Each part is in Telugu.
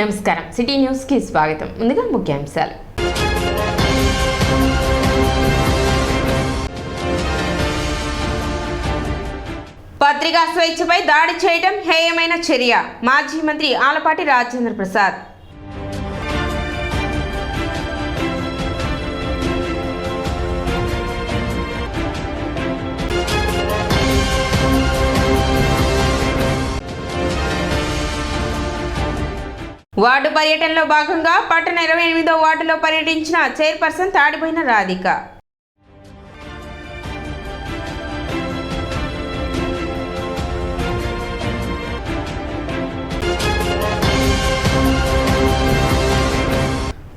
నమస్కారం సిటీ న్యూస్ కి స్వాగతం. ముందుగా ముఖ్యాంశాలు. పత్రికా స్వేచ్ఛపై దాడి చేయడం హేయమైన చర్య. మాజీ మంత్రి ఆలపాటి రాజేంద్ర ప్రసాద్. వార్డు పర్యటనలో భాగంగా పట్టణ 28వ వార్డులో పర్యటించిన చైర్పర్సన్ తాడిపోయిన రాధిక.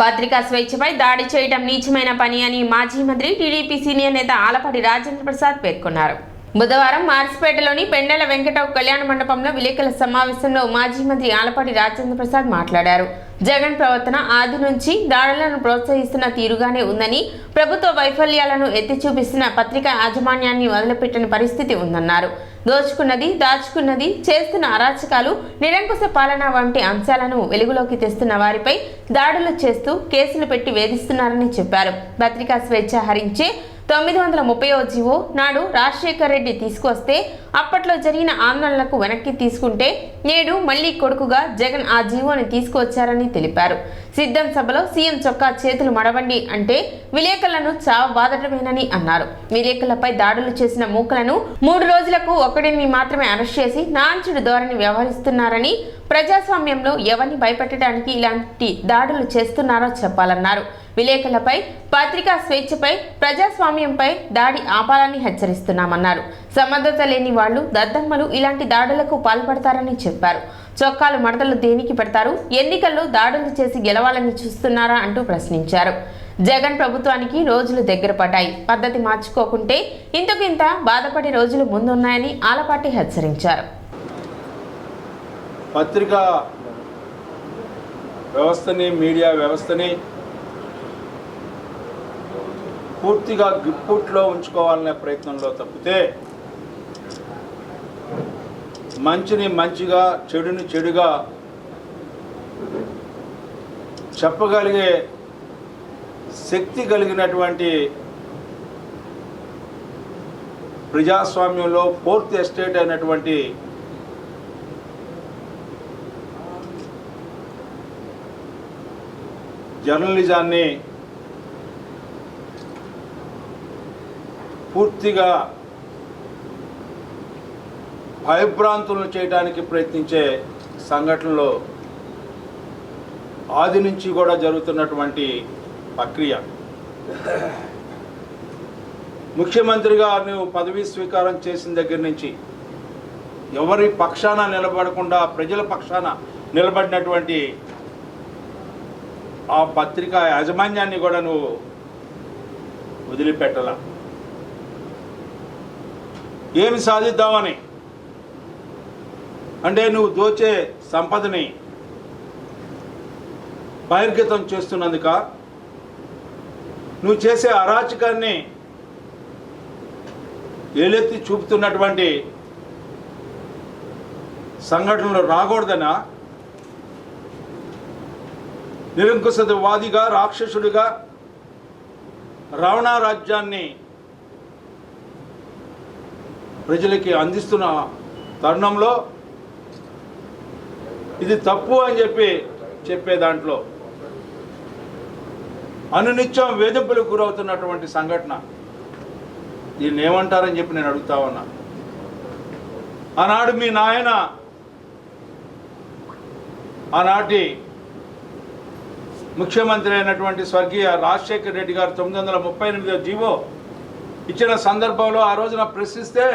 పత్రికా స్వేచ్ఛపై దాడి చేయడం నీచమైన పని అని మాజీ మంత్రి టీడీపీ సీనియర్ నేత ఆలపాటి రాజేంద్ర ప్రసాద్ పేర్కొన్నారు. బుధవారం మార్చిపేటలోని పెండెల వెంకటరావు కళ్యాణ మండపంలో విలేకరుల సమావేశంలో మాజీ మంత్రి ఆలపాటి రాజేంద్ర ప్రసాద్ మాట్లాడారు. జగన్ ప్రవర్తన ఆది నుంచి దాడులను ప్రోత్సహిస్తున్న తీరుగానే ఉందని, ప్రభుత్వ వైఫల్యాలను ఎత్తి చూపిస్తున్న పత్రికా యాజమాన్యాన్ని వదిలిపెట్టని పరిస్థితి ఉందన్నారు. దోచుకున్నది, దాచుకున్నది, చేస్తున్న అరాచకాలు, నిరంకుశ పాలన వంటి అంశాలను వెలుగులోకి తెస్తున్న వారిపై దాడులు చేస్తూ కేసులు పెట్టి వేధిస్తున్నారని చెప్పారు. పత్రికా స్వేచ్ఛ హరించే 930వ జీవో నాడు రాజశేఖర్ రెడ్డి తీసుకొస్తే అప్పట్లో జరిగిన ఆందోళనలకు వెనక్కి తీసుకుంటే నేడు మళ్లీ కొడుకుగా జగన్ ఆ జీవోని తీసుకువచ్చారని తెలిపారు. సిద్ధం సభలో సీఎం చొక్కా చేతులు మడవండి అంటే విలేకరులను చావబాదటమేనని అన్నారు. విలేకరులపై దాడులు చేసిన మూకలను 3 రోజులకు ఒకడిని మాత్రమే అరెస్ట్ చేసి నాంచుడు ధోరణి వ్యవహరిస్తున్నారని, ప్రజాస్వామ్యంలో ఎవరిని భయపెట్టడానికి ఇలాంటి దాడులు చేస్తున్నారో చెప్పాలన్నారు. విలేకరులపై, పత్రికా స్వేచ్ఛపై, ప్రజాస్వామ్యంపై దాడి ఆపాలని హెచ్చరిస్తున్నామన్నారు. సమర్థత లేని వాళ్లు, దద్దమ్మలు ఇలాంటి దాడులకు పాల్పడతారని చెప్పారు. చొక్కాలు మడతలు దేనికి పెడతారు? ఎన్నికల్లో దాడులు చేసి గెలవాలని చూస్తున్నారా అంటూ ప్రశ్నించారు. జగన్ ప్రభుత్వానికి రోజులు దగ్గర పడ్డాయి. పద్ధతి మార్చుకోకుంటే ఇంతకింత బాధపడే రోజులు ముందున్నాయని ఆలపాటి హెచ్చరించారు. పత్రికా వ్యవస్థని, మీడియా వ్యవస్థని పూర్తిగా గ్రిప్పుట్లో ఉంచుకోవాలనే ప్రయత్నంలో తప్పితే మంచిని మంచిగా, చెడుని చెడుగా చెప్పగలిగే శక్తి కలిగినటువంటి ప్రజాస్వామ్యంలో 4th ఎస్టేట్ అయినటువంటి జర్నలిజాన్ని పూర్తిగా భయభ్రాంతులను చేయడానికి ప్రయత్నించే సంఘటనలో ఆది నుంచి కూడా జరుగుతున్నటువంటి ప్రక్రియ. ముఖ్యమంత్రిగా నువ్వు పదవీ స్వీకారం చేసిన దగ్గర నుంచి ఎవరి పక్షాన నిలబడకుండా ప్రజల పక్షాన నిలబడినటువంటి ఆ పత్రికా యాజమాన్యాన్ని కూడా నువ్వు వదిలిపెట్టలా. ఏమి సాధిద్దామని అంటే నువ్వు దోచే సంపదని బహిర్గతం చేస్తున్నందుక, నువ్వు చేసే అరాచకాన్ని ఏలెత్తి చూపుతున్నటువంటి సంఘటనలు రాకూడదనా? నిరంకుశవాదిగా, రాక్షసుడిగా రావణ రాజ్యాన్ని ప్రజలకి అందిస్తున్న తరుణంలో ఇది తప్పు అని చెప్పే దాంట్లో అనునిత్యం వేధింపులకు గురవుతున్నటువంటి సంఘటన. దీన్ని ఏమంటారని చెప్పి నేను అడుగుతా ఉన్నా. ఆనాడు మీ నాయన, ఆనాటి ముఖ్యమంత్రి అయినటువంటి స్వర్గీయ రాజశేఖర్ రెడ్డి గారు 938వ జీవో ఇచ్చిన సందర్భంలో ఆ రోజున ప్రశ్నిస్తే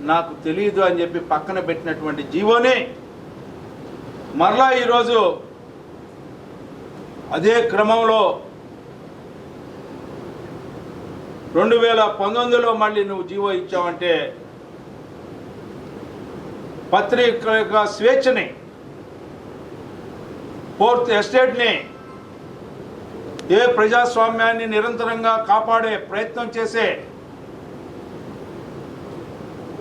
నాకు తెలియదు అని చెప్పి పక్కన పెట్టినటువంటి జీవోని మరలా ఈరోజు అదే క్రమంలో 2019లో మళ్ళీ నువ్వు జీవో ఇచ్చావంటే పత్రిక స్వేచ్ఛని, 4th ఎస్టేట్ని, ఏ ప్రజాస్వామ్యాన్ని నిరంతరంగా కాపాడే ప్రయత్నం చేసే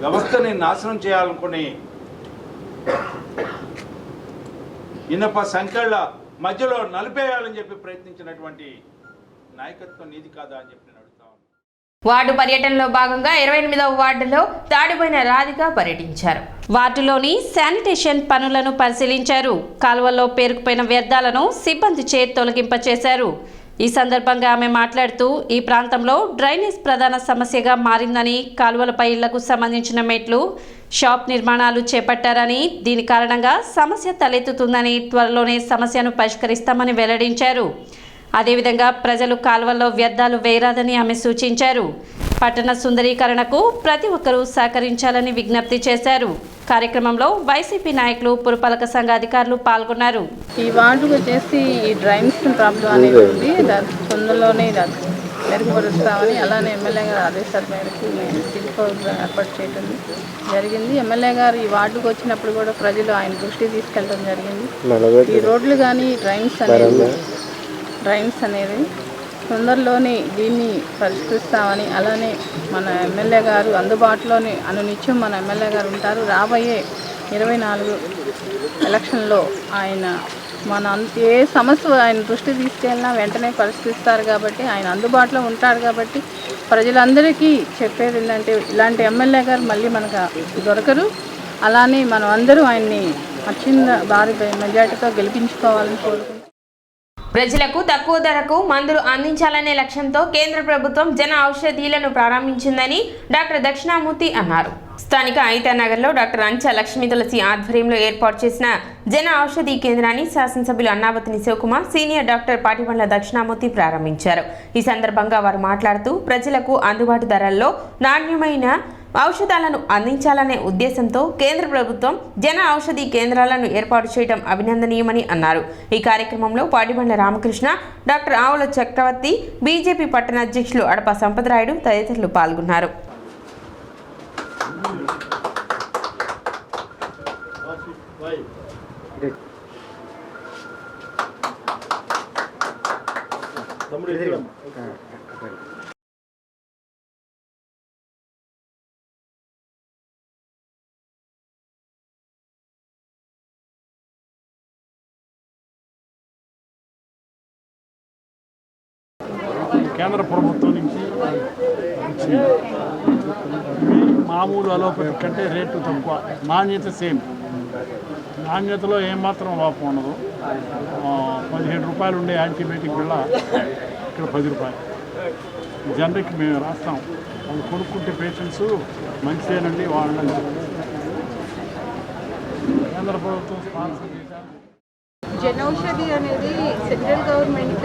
వ్యవస్థని నాశనం చేయాలనుకుని ఇనప సంఖ్యల మధ్యలో నలిపేయాలని చెప్పి ప్రయత్నించినటువంటి నాయకత్వం నీది కాదా అని చెప్పి నేను అడుగుతా ఉన్నాను. వార్డు పర్యటనలో భాగంగా 28వ వార్డులో తాడిపోయిన రాధిక పర్యటించారు. వార్డులోని శానిటేషన్ పనులను పరిశీలించారు. కాలువల్లో పేరుకుపోయిన వ్యర్థాలను సిబ్బందిచే తొలగింపచేశారు. ఈ సందర్భంగా ఆమె మాట్లాడుతూ ఈ ప్రాంతంలో డ్రైనేజ్ ప్రధాన సమస్యగా మారిందని, కాలువలపై ఇళ్లకు సంబంధించిన మెట్లు, షాప్ నిర్మాణాలు చేపట్టారని, దీని కారణంగా సమస్య తలెత్తుతుందని, త్వరలోనే సమస్యను పరిష్కరిస్తామని వెల్లడించారు. అదేవిధంగా ప్రజలు కాలువల్లో వ్యర్థాలు వేయరాదని ఆమె సూచించారు. పట్టణ సుందరీకరణకు ప్రతి ఒక్కరూ సహకరించాలని విజ్ఞప్తి చేశారు. కార్యక్రమంలో వైసీపీ నాయకులు, పురపాలక సంఘ అధికారులు పాల్గొన్నారు. ఈ వార్డుకు వచ్చేసి ఈ డ్రైన్స్ ప్రాబ్లం అనేది ఉంది. తొందరలోనే మెరుగుపరుస్తామని, అలానే ఎమ్మెల్యే గారు ఆదేశాల మేరకు మేము సిల్క్ ఏర్పాటు చేయడం జరిగింది. ఎమ్మెల్యే గారు ఈ వార్డుకు వచ్చినప్పుడు కూడా ప్రజలు ఆయన దృష్టికి తీసుకెళ్ళడం జరిగింది. ఈ రోడ్లు కానీ డ్రైన్స్ అనేది తొందరలోనే దీన్ని పరిష్కరిస్తామని, అలానే మన ఎమ్మెల్యే గారు అందుబాటులోని అనునిత్యం మన ఎమ్మెల్యే గారు ఉంటారు. రాబోయే 24 ఎలక్షన్లో ఆయన ఏ సమస్య ఆయన దృష్టి తీసుకెళ్ళినా వెంటనే పరిష్కరిస్తారు కాబట్టి, ఆయన అందుబాటులో ఉంటారు కాబట్టి ప్రజలందరికీ చెప్పేది ఏంటంటే ఇలాంటి ఎమ్మెల్యే గారు మళ్ళీ మనకు దొరకరు. అలానే మనం అందరూ ఆయన్ని అత్యంత భారీ మెజార్టీతో గెలిపించుకోవాలని కోరుకుంటున్నాం. ప్రజలకు తక్కువ ధరకు మందులు అందించాలనే లక్ష్యంతో కేంద్ర ప్రభుత్వం జన ఔషధీలను ప్రారంభించిందని డాక్టర్ దక్షిణామూర్తి అన్నారు. స్థానిక ఐతానగర్లో డాక్టర్ అంచ లక్ష్మీ తులసి ఆధ్వర్యంలో ఏర్పాటు చేసిన జన ఔషధీ కేంద్రాన్ని శాసనసభ్యులు అన్నావతిని శివకుమార్, సీనియర్ డాక్టర్ పాటిబండ్ల దక్షిణామూర్తి ప్రారంభించారు. ఈ సందర్భంగా వారు మాట్లాడుతూ ప్రజలకు అందుబాటు ధరల్లో నాణ్యమైన ఔషధాలను అందించాలనే ఉద్దేశంతో కేంద్ర ప్రభుత్వం జన ఔషధీ కేంద్రాలను ఏర్పాటు చేయడం అభినందనీయమని అన్నారు. ఈ కార్యక్రమంలో పాటిబండ్ల రామకృష్ణ, డాక్టర్ ఆవుల చక్రవర్తి, బీజేపీ పట్టణ అధ్యక్షులు అడప సంపదరాయుడు తదితరులు పాల్గొన్నారు. కేంద్ర ప్రభుత్వం నుంచి ఇవి మామూలు అలోపతి కంటే రేటు తక్కువ, నాణ్యత సేమ్. నాణ్యతలో ఏమాత్రం లోపం ఉండదు. 17 రూపాయలు ఉండే యాంటీబయాటిక్ బిళ్ళ ఇక్కడ 10 రూపాయలు. జనరిక్ మేము రాస్తాం, వాళ్ళు కొనుక్కుంటే పేషెంట్స్ మంచిదేనండి వాళ్ళని కేంద్ర ప్రభుత్వం స్పాన్సర్ చేశారు. జనౌషధి అనేది సెంట్రల్ గవర్నమెంట్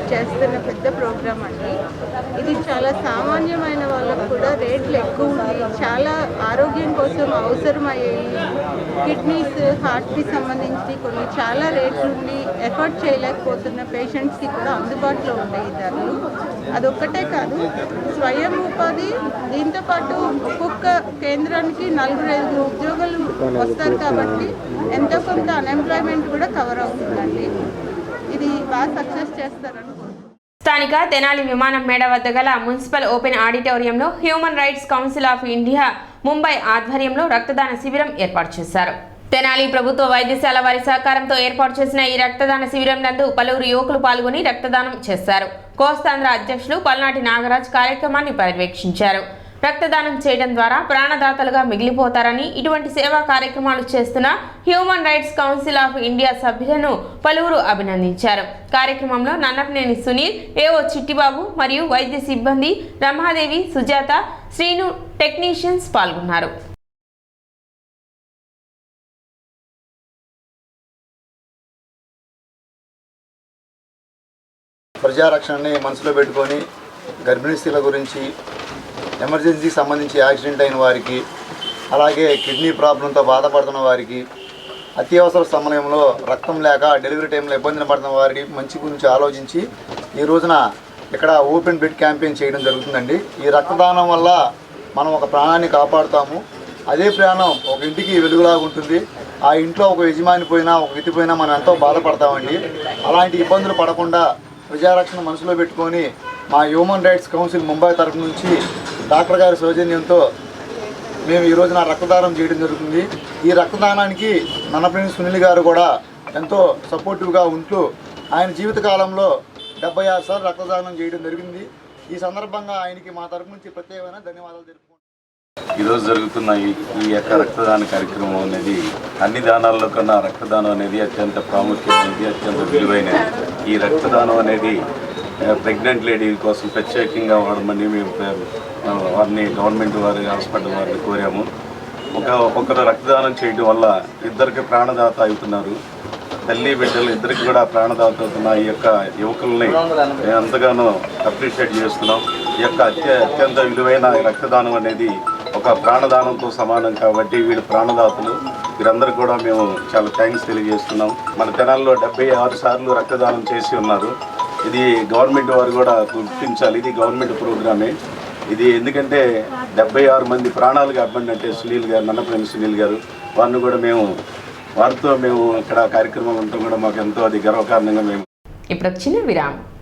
చేస్తున్న పెద్ద ప్రోగ్రామ్ అండి. ఇది చాలా సామాన్యమైన వాళ్ళకు కూడా రేట్లు ఎక్కువ ఉంది. చాలా ఆరోగ్యం కోసం అవసరమయ్యేవి, కిడ్నీస్, హార్ట్కి సంబంధించి కొన్ని చాలా రేట్లు ఉండి ఎఫర్ట్ చేయలేకపోతున్న పేషెంట్స్కి కూడా అందుబాటులో ఉంటాయి ధరలు. అదొక్కటే కాదు, స్వయం ఉపాధి, దీంతోపాటు ఒక్కొక్క కేంద్రానికి 4-5 ఉద్యోగాలు వస్తారు కాబట్టి ఎంతో కొంత అన్ఎంప్లాయ్మెంట్ కూడా కవర్ అవుతుందండి. ఇది బాగా సక్సెస్ చేస్తారని. స్థానిక తెనాలి విమానం మేడ వద్ద గల మున్సిపల్ ఓపెన్ ఆడిటోరియంలో human rights council of India Mumbai ఆధ్వర్యంలో రక్తదాన శిబిరం ఏర్పాటు చేశారు. తెనాలి ప్రభుత్వ వైద్యశాల వారి సహకారంతో ఏర్పాటు చేసిన ఈ రక్తదాన శిబిరం నందు పలువురు యువకులు పాల్గొని రక్తదానం చేశారు. కోస్తాంధ్ర అధ్యక్షులు పల్నాటి నాగరాజ్ కార్యక్రమాన్ని పర్యవేక్షించారు. రక్తదానం చేయడం ద్వారా ప్రాణదాతలుగా మిగిలిపోతారని, ఇటువంటి సేవా కార్యక్రమాలు చేస్తున్న human rights council of India సభ్యులను పలువురు అభినందించారు. కార్యక్రమంలో నన్నపనేని సునీల్, ఏఓ చిట్టిబాబు మరియు వైద్య సిబ్బంది రమాదేవి, సుజాత, శ్రీను, టెక్నీషియన్స్ పాల్గొన్నారు. ప్రజారక్షణని మనసులో పెట్టుకొని గర్భిణీ స్త్రీల గురించి, ఎమర్జెన్సీకి సంబంధించి యాక్సిడెంట్ అయిన వారికి, అలాగే కిడ్నీ ప్రాబ్లంతో బాధపడుతున్న వారికి, అత్యవసర సమయంలో రక్తం లేక డెలివరీ టైంలో ఇబ్బందులు పడుతున్న వారికి మంచి గురించి ఆలోచించి ఈ రోజున ఇక్కడ ఓపెన్ బెడ్ క్యాంపెయిన్ చేయడం జరుగుతుందండి. ఈ రక్తదానం వల్ల మనం ఒక ప్రాణాన్ని కాపాడుతాము. అదే ప్రాణం ఒక ఇంటికి వెలుగులాగా ఉంటుంది. ఆ ఇంట్లో ఒక యజమాని పోయినా, ఒక వ్యక్తి పోయినా మనం ఎంతో బాధపడతామండి. అలాంటి ఇబ్బందులు పడకుండా ప్రజారక్షణ మనసులో పెట్టుకొని మా హ్యూమన్ రైట్స్ కౌన్సిల్ ముంబై తరఫు నుంచి డాక్టర్ గారి సౌజన్యంతో మేము ఈ రోజున రక్తదానం చేయడం జరుగుతుంది. ఈ రక్తదానానికి నన్నపనేని సునీల్ గారు కూడా ఎంతో సపోర్టివ్గా ఉంటూ ఆయన జీవితకాలంలో 76 సార్లు రక్తదానం చేయడం జరిగింది. ఈ సందర్భంగా ఆయనకి మా తరపు నుంచి ప్రత్యేకమైన ధన్యవాదాలు తెలుపుకుంటున్నాం. ఈరోజు జరుగుతున్న ఈ యొక్క రక్తదాన కార్యక్రమం అనేది అన్ని దానాల్లో కన్నా రక్తదానం అనేది అత్యంత ప్రాముఖ్యమైనది, అత్యంత విలువైనది. ఈ రక్తదానం అనేది ప్రెగ్నెంట్ లేడీ కోసం ప్రత్యేకంగా వాడమని మేము వారిని గవర్నమెంట్ వారి హాస్పిటల్ వారిని కోరాము. ఒకరు రక్తదానం చేయడం వల్ల ఇద్దరికి ప్రాణదాత అవుతున్నారు. తల్లి బిడ్డలు ఇద్దరికి కూడా ప్రాణదాత అవుతున్న ఈ యొక్క యువకుల్ని మేము ఎంతగానో అప్రిషియేట్ చేస్తున్నాం. ఈ యొక్క అత్యంత విలువైన రక్తదానం అనేది ఒక ప్రాణదానంతో సమానం కాబట్టి వీళ్ళు ప్రాణదాతలు. వీరందరూ కూడా మేము చాలా థ్యాంక్స్ తెలియజేస్తున్నాం. మన తెనాల్లో 76 సార్లు రక్తదానం చేసి ఉన్నారు. ఇది గవర్నమెంట్ వారు కూడా గుర్తించాలి. ఇది గవర్నమెంట్ ప్రోగ్రామే. ఇది ఎందుకంటే 76 మంది ప్రాణాలు కాపాడినట్టే సునీల్ గారు, నన్నపనేని సునీల్ గారు, వారిని కూడా వారితో మేము ఇక్కడ కార్యక్రమం ఉండటం కూడా మాకు ఎంతో అది గర్వకారణంగా మేము. ఇప్పుడు ఒక చిన్న విరామం.